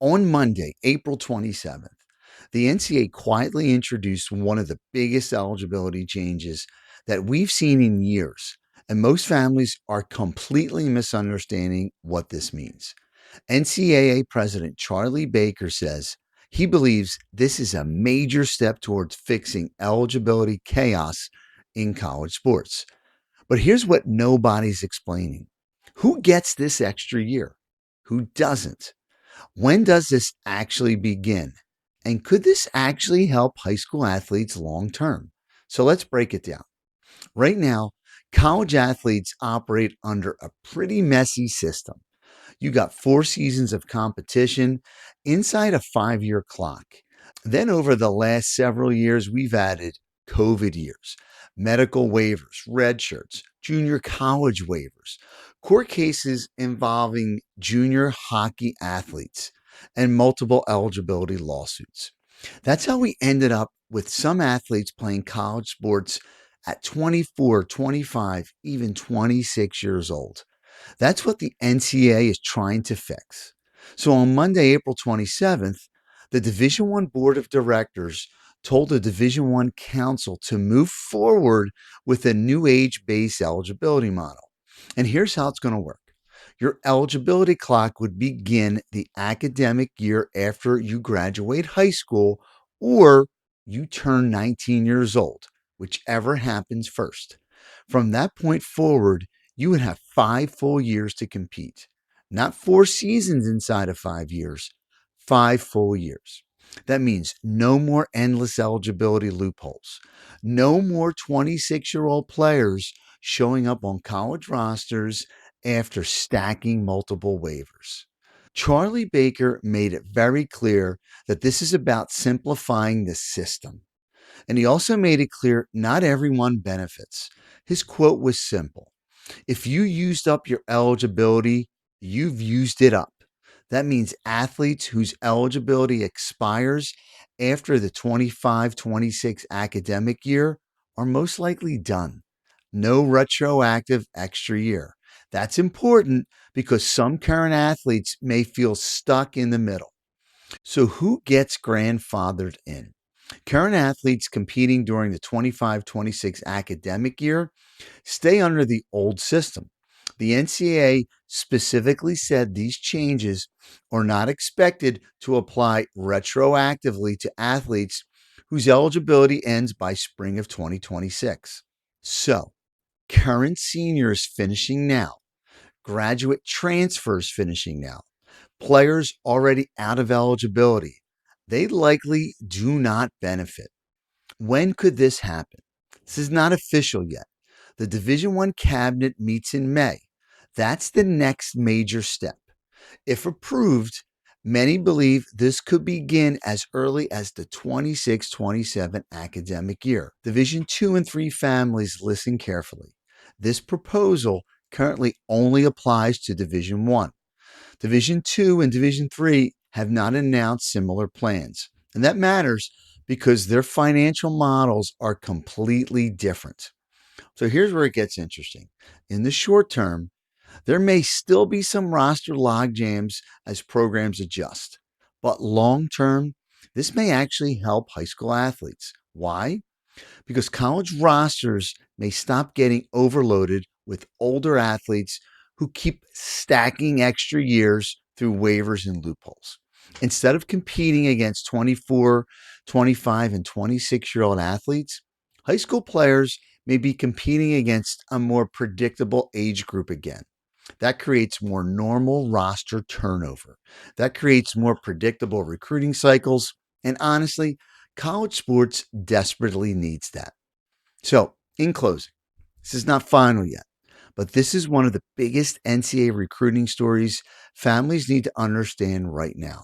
On Monday, April 27th, the NCAA quietly introduced one of the biggest eligibility changes that we've seen in years, and most families are completely misunderstanding what this means. NCAA President Charlie Baker says he believes this is a major step towards fixing eligibility chaos in college sports. But here's what nobody's explaining: who gets this extra year? Who doesn't? When does this actually begin? And could this actually help high school athletes long term? So let's break it down. Right now, college athletes operate under a pretty messy system. You got 4 seasons of competition inside a 5 year clock. Then, over the last several years, we've added COVID years, medical waivers, red shirts, junior college waivers, court cases involving junior hockey athletes, and multiple eligibility lawsuits. That's how we ended up with some athletes playing college sports at 24, 25, even 26 years old. That's what the NCAA is trying to fix. So on Monday, April 27th, the Division One Board of Directors told the Division One Council to move forward with a new age-based eligibility model. And here's how it's going to work. Your eligibility clock would begin the academic year after you graduate high school or you turn 19 years old, whichever happens first. From that point forward, you would have 5 full years to compete, not 4 seasons inside of 5 years, 5 full years. That means no more endless eligibility loopholes, no more 26-year-old players showing up on college rosters after stacking multiple waivers. Charlie Baker made it very clear that this is about simplifying the system. And he also made it clear not everyone benefits. His quote was simple: if you used up your eligibility, you've used it up. That means athletes whose eligibility expires after the 25-26 academic year are most likely done. No retroactive extra year. That's important because some current athletes may feel stuck in the middle. So, who gets grandfathered in? Current athletes competing during the 25-26 academic year stay under the old system. The NCAA specifically said these changes are not expected to apply retroactively to athletes whose eligibility ends by spring of 2026. So, current seniors finishing now, graduate transfers finishing now, players already out of eligibility, they likely do not benefit. When could this happen? This is not official yet. The Division One cabinet meets in May. That's the next major step. If approved, many believe this could begin as early as the 26-27 academic year. Division 2 and 3 families, listen carefully. This proposal currently only applies to Division 1. Division 2 and Division 3 have not announced similar plans. And that matters because their financial models are completely different. So here's where it gets interesting. In the short term, there may still be some roster logjams as programs adjust. But long term, this may actually help high school athletes. Why? Because college rosters may stop getting overloaded with older athletes who keep stacking extra years through waivers and loopholes. Instead of competing against 24, 25, and 26-year-old athletes, high school players may be competing against a more predictable age group again. That creates more normal roster turnover. That creates more predictable recruiting cycles. And honestly, college sports desperately needs that. So, in closing, this is not final yet, but this is one of the biggest NCAA recruiting stories families need to understand right now.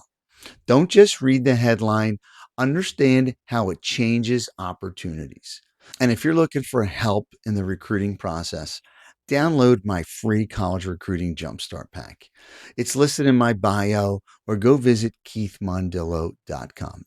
Don't just read the headline, understand how it changes opportunities. And if you're looking for help in the recruiting process, download my free college recruiting Jumpstart pack. It's listed in my bio, or go visit keithmondillo.com.